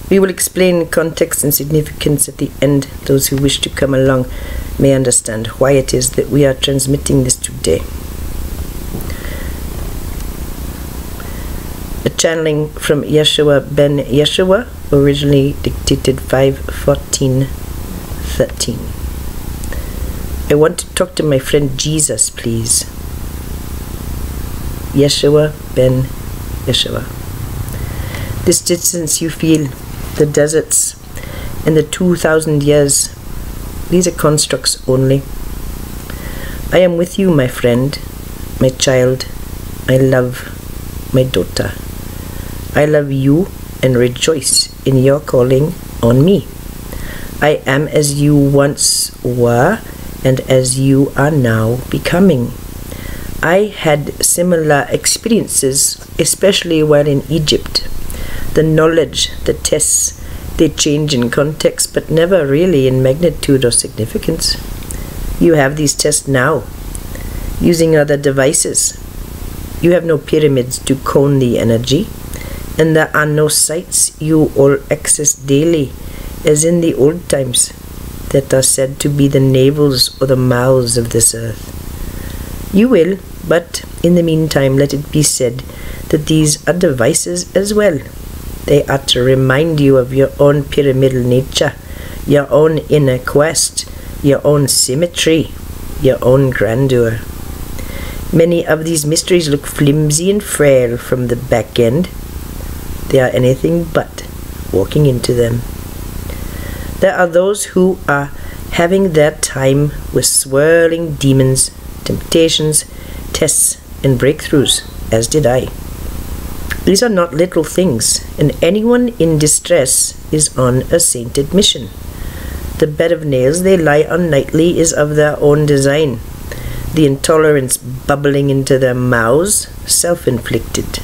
We will explain context and significance at the end. Those who wish to come along may understand why it is that we are transmitting this today. A channeling from Yeshua ben Yeshua, originally dictated 5/14/13. I want to talk to my friend Jesus, please. Yeshua ben Yeshua. This distance you feel, the deserts, and the 2,000 years, these are constructs only. I am with you, my friend, my child, my love, my daughter. I love you and rejoice in your calling on me. I am as you once were and as you are now becoming. I had similar experiences, especially while in Egypt. The knowledge, the tests, they change in context, but never really in magnitude or significance. You have these tests now, using other devices. You have no pyramids to cone the energy, and there are no sites you all access daily, as in the old times, that are said to be the navels or the mouths of this earth. You will, but in the meantime let it be said that these are devices as well. They are to remind you of your own pyramidal nature, your own inner quest, your own symmetry, your own grandeur. Many of these mysteries look flimsy and frail from the back end. They are anything but walking into them. There are those who are having their time with swirling demons, temptations, tests, and breakthroughs, as did I. These are not little things, and anyone in distress is on a sainted mission. The bed of nails they lie on nightly is of their own design. The intolerance bubbling into their mouths, self-inflicted,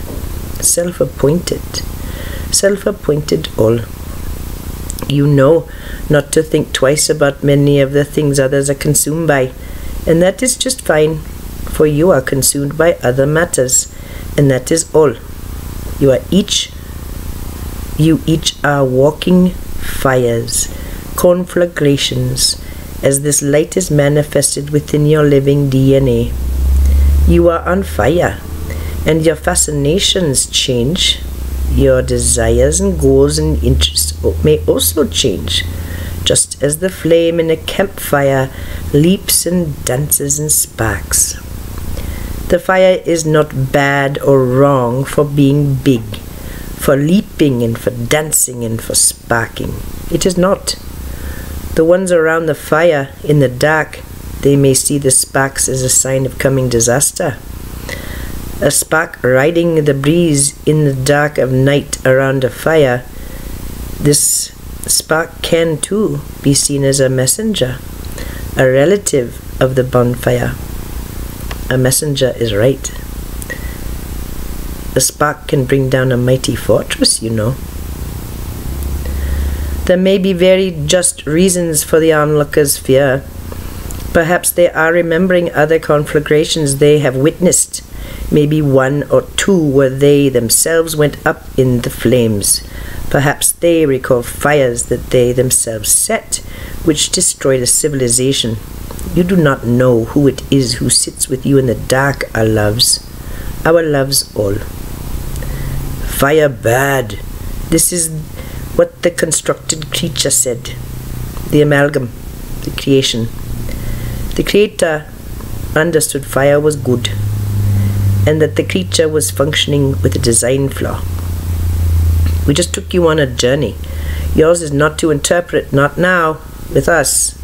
self-appointed all. You know not to think twice about many of the things others are consumed by, and that is just fine, for you are consumed by other matters, and that is all. You each are walking fires, conflagrations, as this light is manifested within your living DNA. You are on fire, and your fascinations change. Your desires and goals and interests may also change, just as the flame in a campfire leaps and dances and sparks. The fire is not bad or wrong for being big, for leaping and for dancing and for sparking. It is not. The ones around the fire in the dark, they may see the sparks as a sign of coming disaster. A spark riding the breeze in the dark of night around a fire, this spark can too be seen as a messenger, a relative of the bonfire. A messenger is right. A spark can bring down a mighty fortress, you know. There may be very just reasons for the onlookers' fear. Perhaps they are remembering other conflagrations they have witnessed, maybe one or two where they themselves went up in the flames. Perhaps they recall fires that they themselves set, which destroyed a civilization. You do not know who it is who sits with you in the dark, our loves all. Fire bad. This is what the constructed creature said. The amalgam, the creation. The creator understood fire was good, and that the creature was functioning with a design flaw. We just took you on a journey. Yours is not to interpret, not now, with us.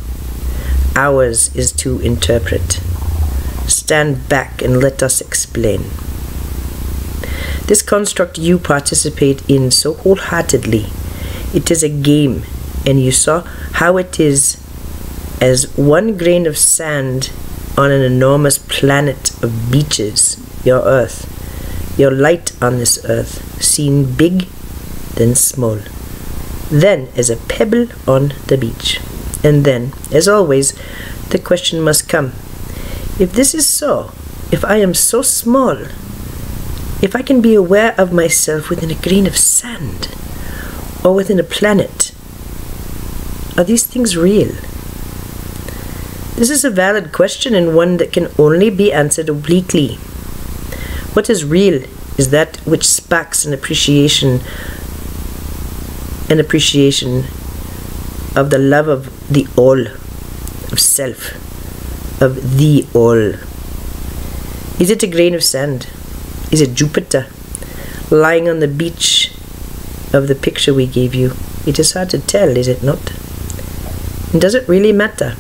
Ours is to interpret. Stand back and let us explain. This construct you participate in so wholeheartedly. It is a game, and you saw how it is as one grain of sand on an enormous planet of beaches, your earth, your light on this earth, seen big, then small, then as a pebble on the beach. And then, as always, the question must come, if this is so, if I am so small, if I can be aware of myself within a grain of sand, or within a planet? Are these things real? This is a valid question, and one that can only be answered obliquely. What is real is that which sparks an appreciation of the love of the all, of self, of the all. Is it a grain of sand? Is it Jupiter lying on the beach of the picture we gave you? It is hard to tell, is it not? And does it really matter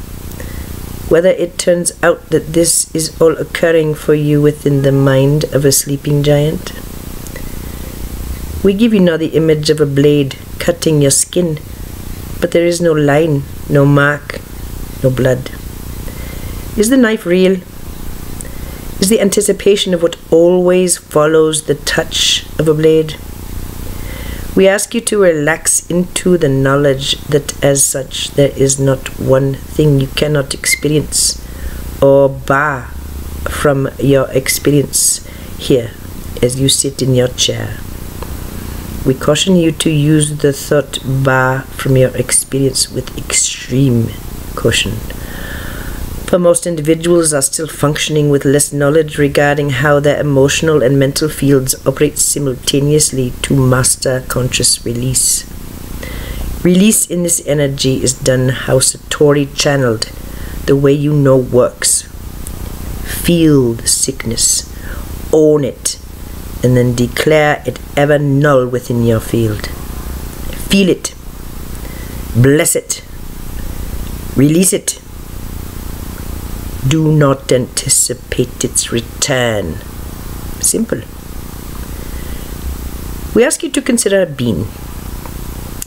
whether it turns out that this is all occurring for you within the mind of a sleeping giant? We give you now the image of a blade cutting your skin, but there is no line, no mark, no blood. Is the knife real? Is the anticipation of what always follows the touch of a blade? We ask you to relax into the knowledge that as such there is not one thing you cannot experience or bar from your experience here as you sit in your chair. We caution you to use the thought bar from your experience with extreme caution. For most individuals are still functioning with less knowledge regarding how their emotional and mental fields operate simultaneously to master conscious release. Release in this energy is done how Satori channeled, the way you know works. Feel the sickness, own it, and then declare it ever null within your field. Feel it, bless it, release it. Do not anticipate its return. Simple. We ask you to consider a bean.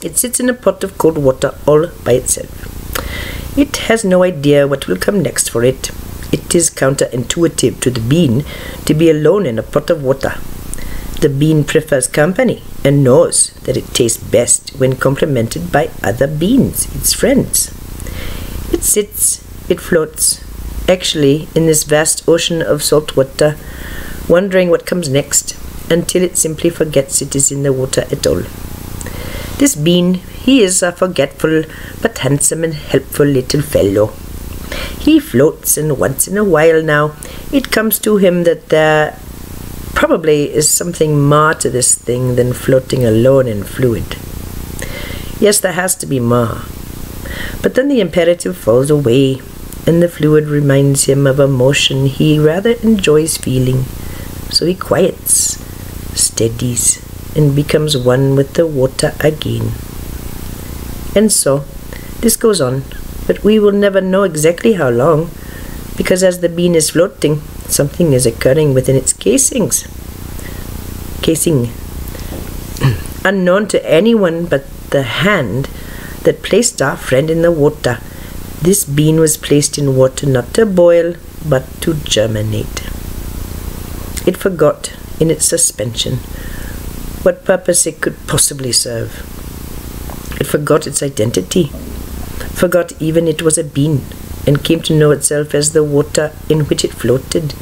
It sits in a pot of cold water all by itself. It has no idea what will come next for it. It is counterintuitive to the bean to be alone in a pot of water. The bean prefers company and knows that it tastes best when complemented by other beans, its friends. It sits, it floats, actually in this vast ocean of salt water, wondering what comes next, until it simply forgets it is in the water at all. This bean, he is a forgetful but handsome and helpful little fellow. He floats, and once in a while now it comes to him that there probably is something more to this thing than floating alone in fluid. Yes, there has to be more. But then the imperative falls away, and the fluid reminds him of a motion he rather enjoys feeling. So he quiets, steadies, and becomes one with the water again. And so, this goes on, but we will never know exactly how long, because as the bean is floating, something is occurring within its casing. Unknown to anyone but the hand that placed our friend in the water, this bean was placed in water not to boil, but to germinate. It forgot, in its suspension, what purpose it could possibly serve. It forgot its identity, forgot even it was a bean, and came to know itself as the water in which it floated,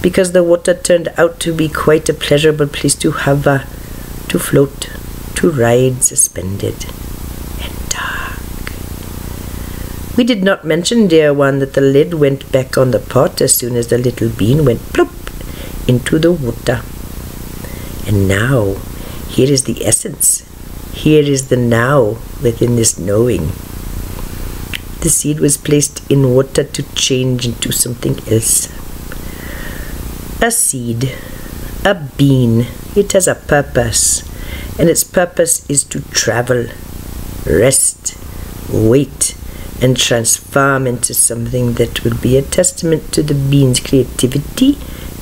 because the water turned out to be quite a pleasurable place to hover, to float, to ride suspended. We did not mention, dear one, that the lid went back on the pot as soon as the little bean went plop into the water. And now, here is the essence. Here is the now within this knowing. The seed was placed in water to change into something else. A seed, a bean, it has a purpose, and its purpose is to travel, rest, wait, and transform into something that will be a testament to the bean's creativity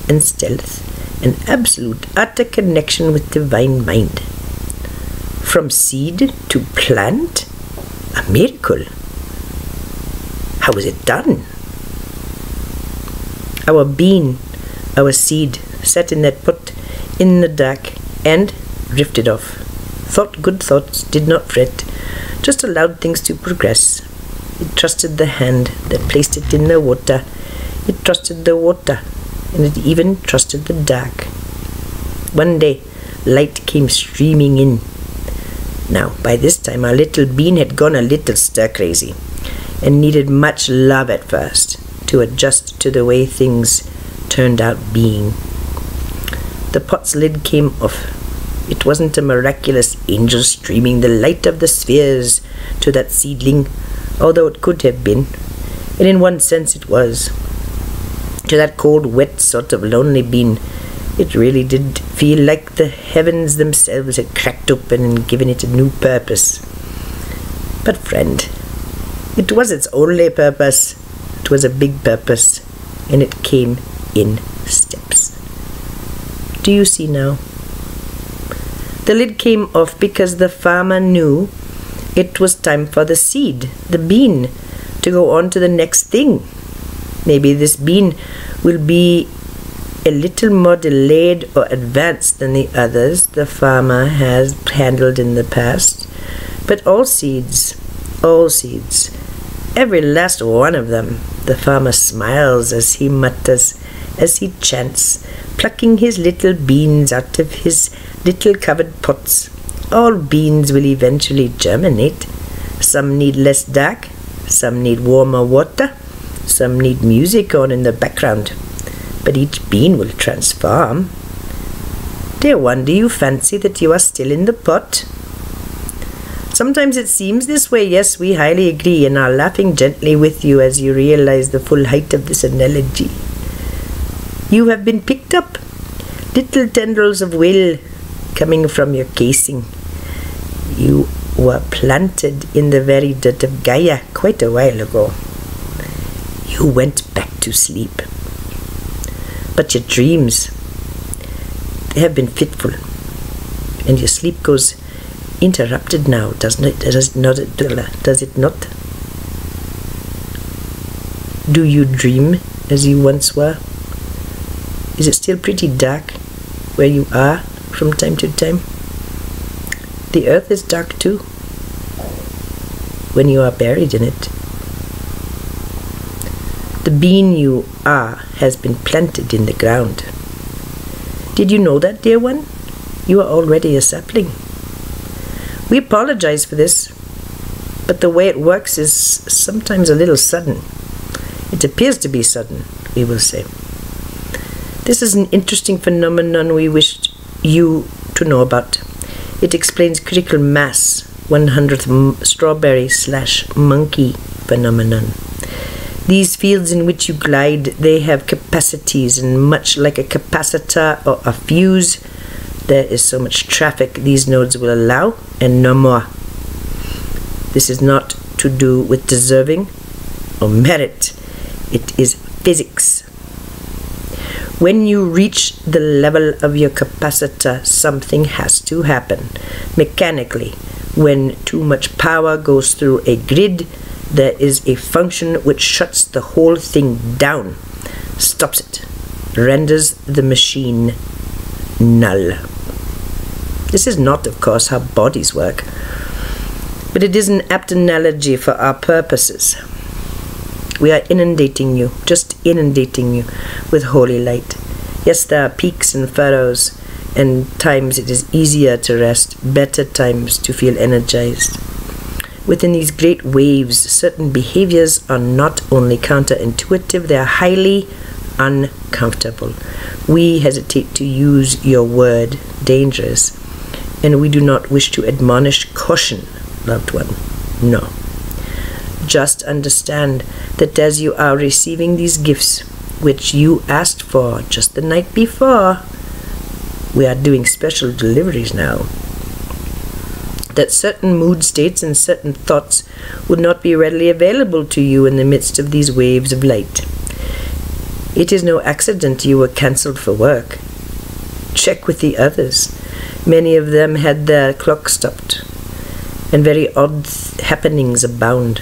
and stealth and absolute utter connection with divine mind. From seed to plant, a miracle. How was it done? Our bean, our seed, sat in that pot in the dark and drifted off. Thought good thoughts, did not fret, just allowed things to progress. It trusted the hand that placed it in the water. It trusted the water, and it even trusted the dark. One day, light came streaming in. Now, by this time, our little bean had gone a little stir-crazy and needed much love at first to adjust to the way things turned out being. The pot's lid came off. It wasn't a miraculous angel streaming the light of the spheres to that seedling, although it could have been, and in one sense it was. To that cold, wet sort of lonely bean, it really did feel like the heavens themselves had cracked open and given it a new purpose. But friend, it was its only purpose. It was a big purpose, and it came in steps. Do you see now? The lid came off because the farmer knew it was time for the seed, the bean, to go on to the next thing. Maybe this bean will be a little more delayed or advanced than the others the farmer has handled in the past. But all seeds, every last one of them, the farmer smiles as he mutters, as he chants, plucking his little beans out of his little covered pots. All beans will eventually germinate. Some need less dark, some need warmer water, some need music on in the background. But each bean will transform. Dear one, do you fancy that you are still in the pot? Sometimes it seems this way. Yes, we highly agree and are laughing gently with you as you realize the full height of this analogy. You have been picked up, little tendrils of will coming from your casing. You were planted in the very dirt of Gaia quite a while ago. You went back to sleep. But your dreams, they have been fitful, and your sleep goes interrupted now, doesn't it? Does it not? Do you dream as you once were? Is it still pretty dark where you are from time to time? The earth is dark too when you are buried in it. The bean you are has been planted in the ground. Did you know that, dear one? You are already a sapling. We apologize for this, but the way it works is sometimes a little sudden. It appears to be sudden, we will say. This is an interesting phenomenon we wished you to know about. It explains critical mass, 100th strawberry/monkey phenomenon. These fields in which you glide, they have capacities, and much like a capacitor or a fuse, there is so much traffic these nodes will allow, and no more. This is not to do with deserving or merit. It is physics. When you reach the level of your capacitor, something has to happen. Mechanically, when too much power goes through a grid, there is a function which shuts the whole thing down, stops it, renders the machine null. This is not, of course, how bodies work, but it is an apt analogy for our purposes. We are inundating you, just inundating you with holy light. Yes, there are peaks and furrows, and times it is easier to rest, better times to feel energized. Within these great waves, certain behaviors are not only counterintuitive, they are highly uncomfortable. We hesitate to use your word, dangerous, and we do not wish to admonish caution, loved one. No. Just understand that as you are receiving these gifts, which you asked for just the night before, we are doing special deliveries now, that certain mood states and certain thoughts would not be readily available to you in the midst of these waves of light. It is no accident you were cancelled for work. Check with the others. Many of them had their clock stopped, and very odd happenings abound.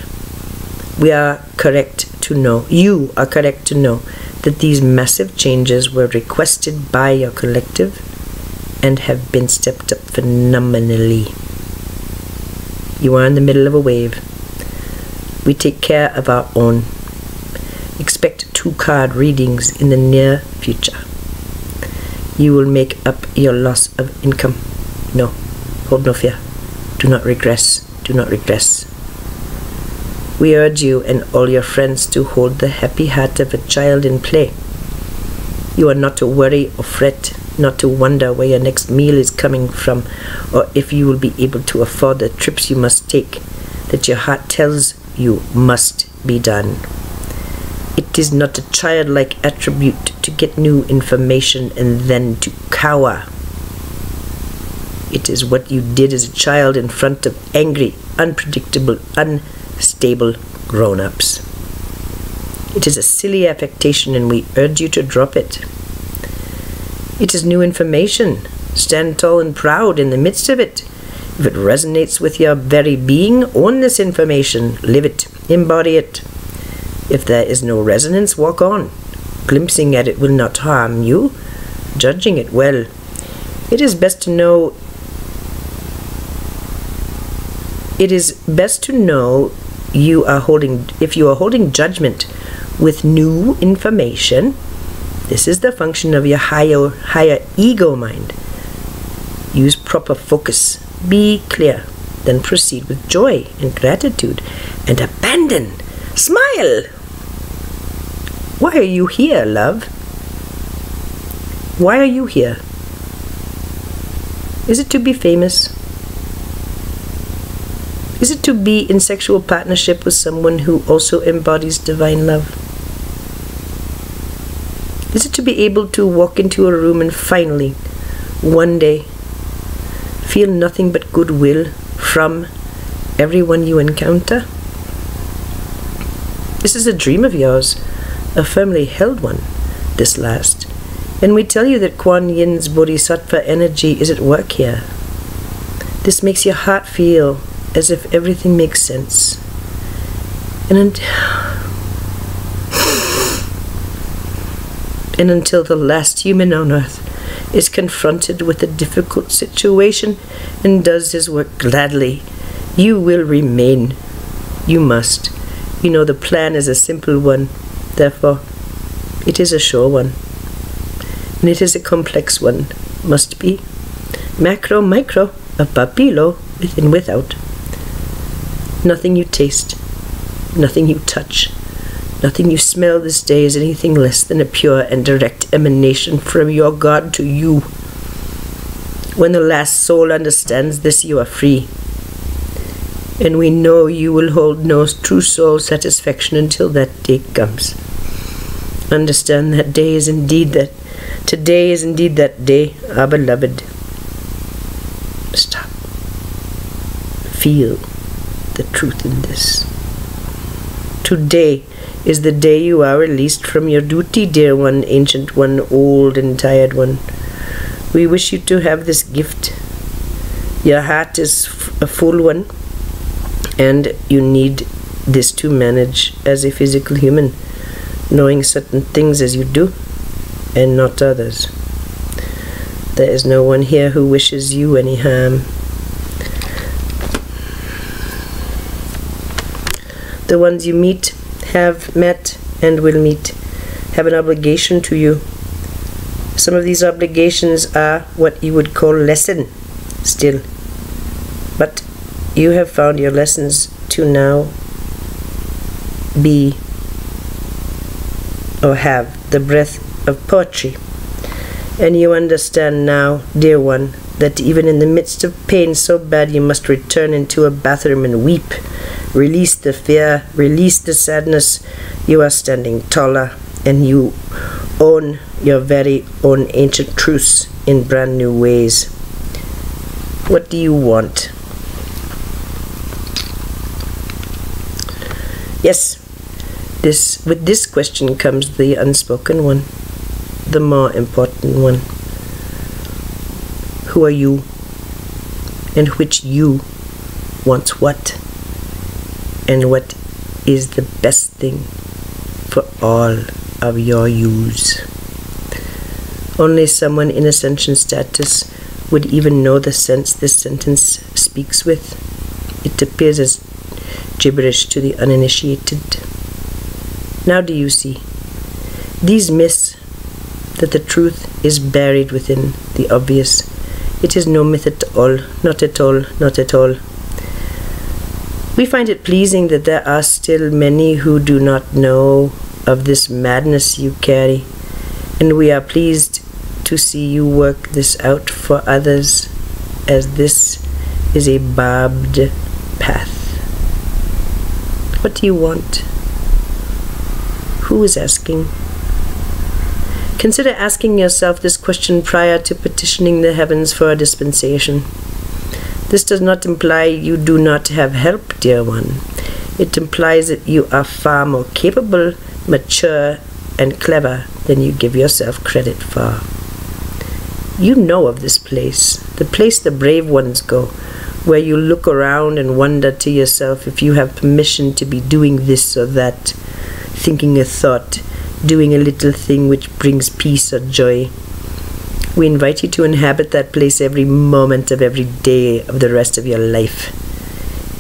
You are correct to know that these massive changes were requested by your collective and have been stepped up phenomenally. You are in the middle of a wave. We take care of our own. Expect 2-card readings in the near future. You will make up your loss of income. No, hold no fear. Do not regress. Do not regress. We urge you and all your friends to hold the happy heart of a child in play. You are not to worry or fret, not to wonder where your next meal is coming from, or if you will be able to afford the trips you must take, that your heart tells you must be done. It is not a childlike attribute to get new information and then to cower. It is what you did as a child in front of angry, unpredictable, unstable grown-ups. It is a silly affectation and we urge you to drop it. It is new information. Stand tall and proud in the midst of it. If it resonates with your very being, own this information, live it, embody it. If there is no resonance, walk on. Glimpsing at it will not harm you. Judging it well. It is best to know if you are holding judgment with new information. This is the function of your higher ego mind. Use proper focus. Be clear. Then proceed with joy and gratitude and abandon. Smile. Why are you here, love? Why are you here? Is it to be famous? Is it to be in sexual partnership with someone who also embodies divine love? Is it to be able to walk into a room and finally, one day, feel nothing but goodwill from everyone you encounter? This is a dream of yours, a firmly held one, this last. And we tell you that Kuan Yin's Bodhisattva energy is at work here. This makes your heart feel as if everything makes sense. And until the last human on earth is confronted with a difficult situation and does his work gladly, you will remain. You must. You know the plan is a simple one. Therefore, it is a sure one. And it is a complex one. Must be. Macro, micro, above, below, within, without. Nothing you taste, nothing you touch, nothing you smell this day is anything less than a pure and direct emanation from your God to you. When the last soul understands this, you are free. And we know you will hold no true soul satisfaction until that day comes. Understand that day is indeed that. Today is indeed that day, our beloved. Stop. Feel the truth in this. Today is the day you are released from your duty, dear one, ancient one, old and tired one. We wish you to have this gift. Your heart is a full one, and you need this to manage as a physical human, knowing certain things as you do, and not others. There is no one here who wishes you any harm. The ones you meet, have met, and will meet have an obligation to you. Some of these obligations are what you would call lesson still. But you have found your lessons to now be or have the breath of poetry. And you understand now, dear one, that even in the midst of pain so bad you must return into a bathroom and weep. Release the fear, release the sadness. You are standing taller, and you own your very own ancient truths in brand new ways. What do you want? Yes, with this question comes the unspoken one, the more important one. Who are you? And which you wants what? And what is the best thing for all of your use? Only someone in ascension status would even know the sense this sentence speaks with. It appears as gibberish to the uninitiated. Now do you see? These myths that the truth is buried within the obvious. It is no myth at all, not at all, not at all. We find it pleasing that there are still many who do not know of this madness you carry, and we are pleased to see you work this out for others, as this is a barbed path. What do you want? Who is asking? Consider asking yourself this question prior to petitioning the heavens for a dispensation. This does not imply you do not have help, dear one. It implies that you are far more capable, mature, and clever than you give yourself credit for. You know of this place, the place the brave ones go, where you look around and wonder to yourself if you have permission to be doing this or that, thinking a thought, doing a little thing which brings peace or joy. We invite you to inhabit that place every moment of every day of the rest of your life.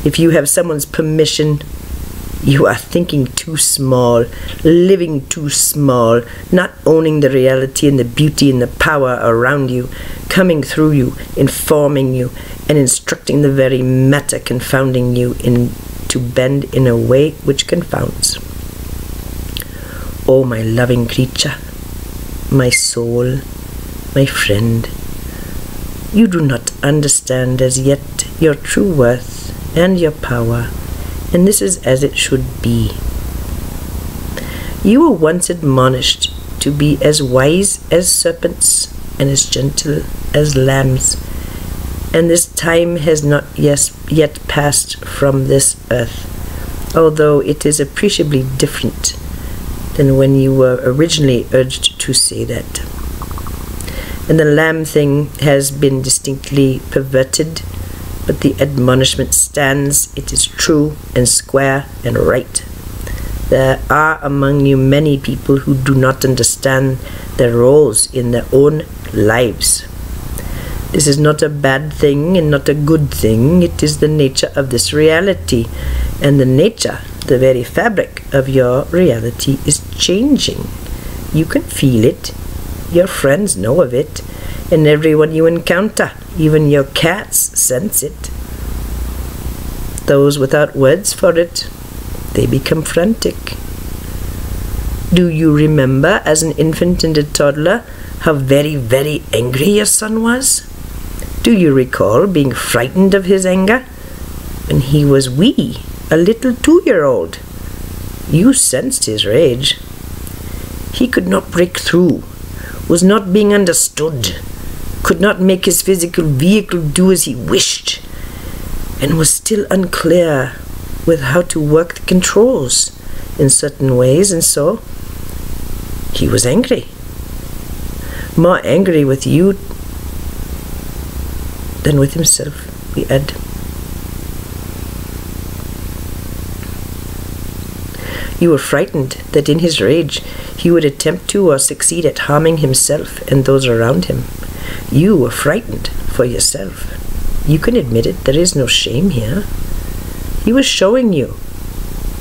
If you have someone's permission, you are thinking too small, living too small, not owning the reality and the beauty and the power around you, coming through you, informing you, and instructing the very matter confounding you to bend in a way which confounds. Oh, my loving creature, my soul, my friend, you do not understand as yet your true worth and your power, and this is as it should be. You were once admonished to be as wise as serpents and as gentle as lambs, and this time has not yet passed from this earth, although it is appreciably different than when you were originally urged to say that. And the lamb thing has been distinctly perverted, but the admonishment stands. It is true and square and right. There are among you many people who do not understand their roles in their own lives. This is not a bad thing and not a good thing. It is the nature of this reality, and the nature, the very fabric of your reality is changing. You can feel it. Your friends know of it, and everyone you encounter, even your cats, sense it. Those without words for it, they become frantic. Do you remember as an infant and a toddler how very, very angry your son was? Do you recall being frightened of his anger when he was wee, a little 2-year-old? You sensed his rage. He could not break through, was not being understood, could not make his physical vehicle do as he wished, and was still unclear with how to work the controls in certain ways, and so he was angry. More angry with you than with himself, we add. You were frightened that in his rage he would attempt to or succeed at harming himself and those around him. You were frightened for yourself. You can admit it, there is no shame here. He was showing you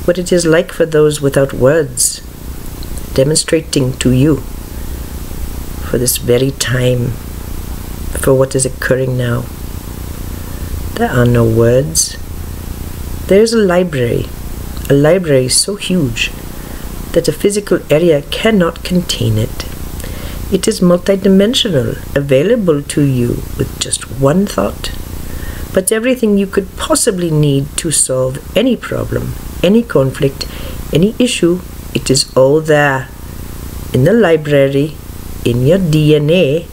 what it is like for those without words, demonstrating to you for this very time, for what is occurring now. There are no words. There is a library so huge that a physical area cannot contain it. It is multidimensional, available to you with just one thought. But everything you could possibly need to solve any problem, any conflict, any issue, it is all there, in the library, in your DNA,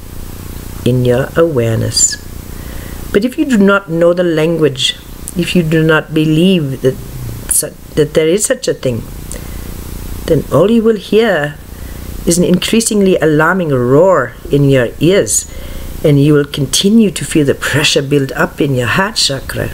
in your awareness. But if you do not know the language, if you do not believe that there is such a thing, then all you will hear is an increasingly alarming roar in your ears, and you will continue to feel the pressure build up in your heart chakra.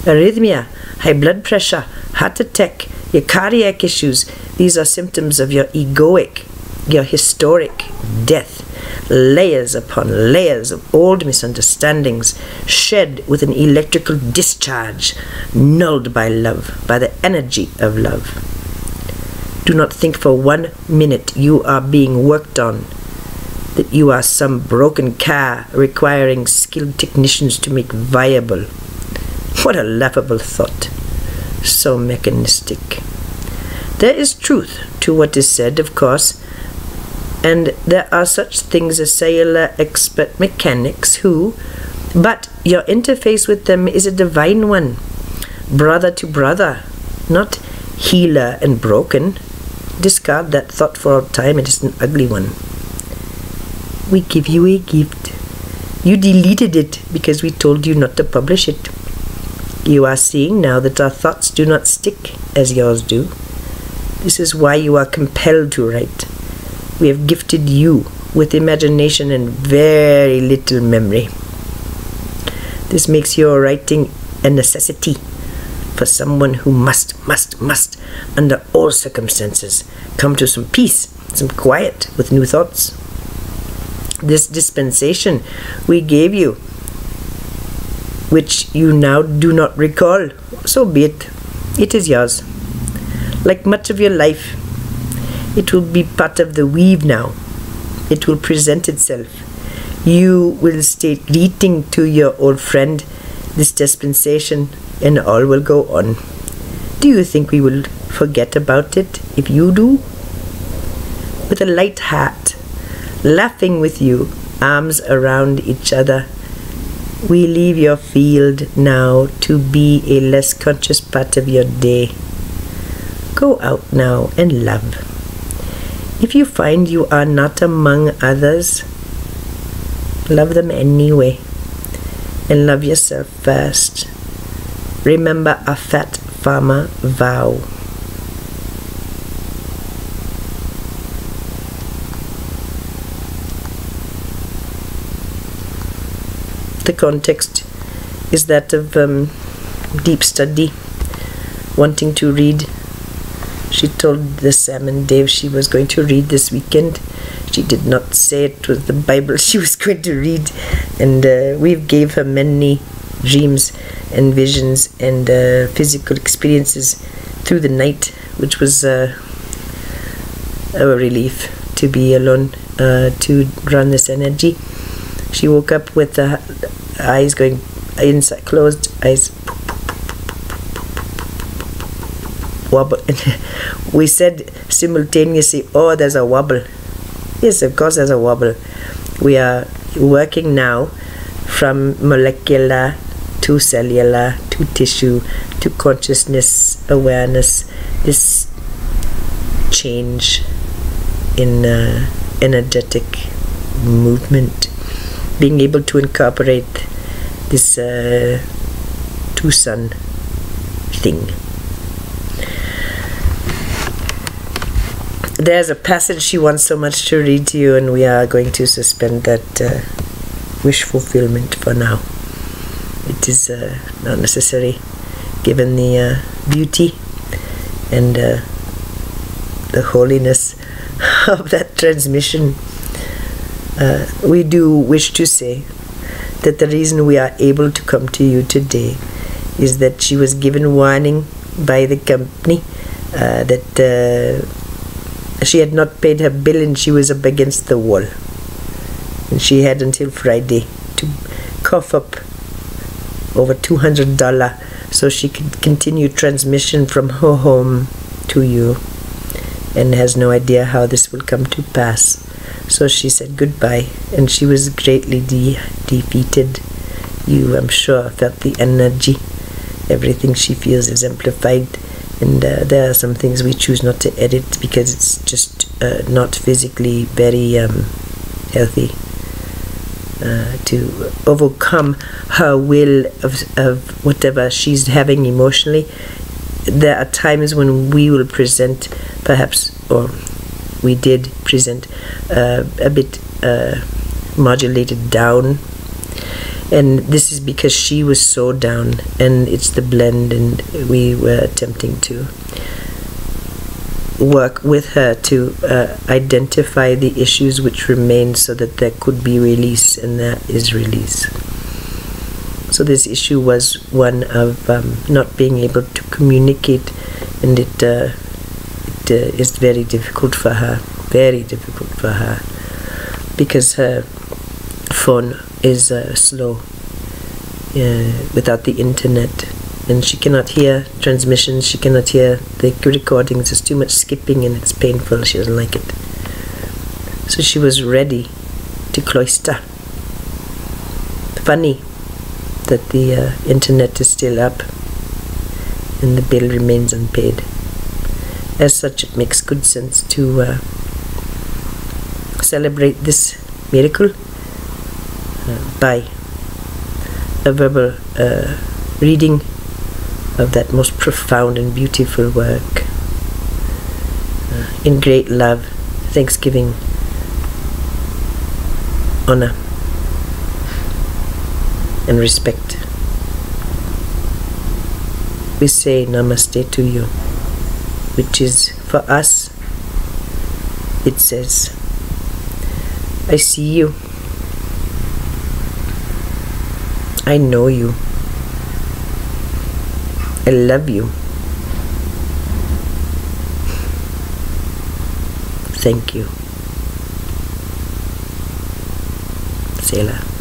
Arrhythmia, high blood pressure, heart attack, your cardiac issues, these are symptoms of your egoic, your historic death. Layers upon layers of old misunderstandings, shed with an electrical discharge, nulled by love, by the energy of love. Do not think for 1 minute you are being worked on, that you are some broken car requiring skilled technicians to make viable. What a laughable thought. so mechanistic. There is truth to what is said, of course, and there are such things as cellular expert mechanics who, but your interface with them is a divine one, brother to brother, not healer and broken. Discard that thought for a time, it is an ugly one. We give you a gift. You deleted it because we told you not to publish it. You are seeing now that our thoughts do not stick as yours do. This is why you are compelled to write. We have gifted you with imagination and very little memory. This makes your writing a necessity for someone who must, under all circumstances, come to some peace, some quiet with new thoughts. This dispensation we gave you, which you now do not recall, so be it. It is yours. Like much of your life, it will be part of the weave now. It will present itself. You will stay greeting to your old friend this dispensation, and all will go on. Do you think we will forget about it if you do? With a light heart, laughing with you, arms around each other, we leave your field now to be a less conscious part of your day. Go out now and love. If you find you are not among others, love them anyway, and love yourself first. Remember a fat farmer vow. The context is that of deep study, wanting to read. She told the Sam and Dave she was going to read this weekend. She did not say it was the Bible she was going to read, and we gave her many dreams and visions and physical experiences through the night, which was a relief to be alone, to run this energy. She woke up with the eyes going inside, closed eyes, wobble. We said simultaneously, oh, there's a wobble. Yes, of course there's a wobble. We are working now from molecular to cellular to tissue to consciousness, awareness, this change in energetic movement, being able to incorporate this two-sun thing. There's a passage she wants so much to read to you, and we are going to suspend that wish fulfillment for now. It is not necessary, given the beauty and the holiness of that transmission. We do wish to say that the reason we are able to come to you today is that she was given warning by the company that she had not paid her bill and she was up against the wall. And she had until Friday to cough up over $200 so she could continue transmission from her home to you, and has no idea how this will come to pass. So she said goodbye, and she was greatly defeated. You, I'm sure, felt the energy. Everything she feels is amplified, and there are some things we choose not to edit because it's just not physically very healthy to overcome her will of whatever she's having emotionally. There are times when we will present, perhaps, or we did present a bit modulated down, and this is because she was so down, and it's the blend, and we were attempting to work with her to identify the issues which remain so that there could be release, and there is release. So this issue was one of not being able to communicate, and it is very difficult for her, because her phone is slow without the internet, and she cannot hear transmissions, she cannot hear the recordings. There's too much skipping and it's painful. She doesn't like it. So she was ready to cloister. Funny that the internet is still up and the bill remains unpaid. As such, it makes good sense to celebrate this miracle by a verbal reading of that most profound and beautiful work in great love, thanksgiving, honor, and respect. We say namaste to you, which is for us, it says, I see you, I know you, I love you, thank you. Selah.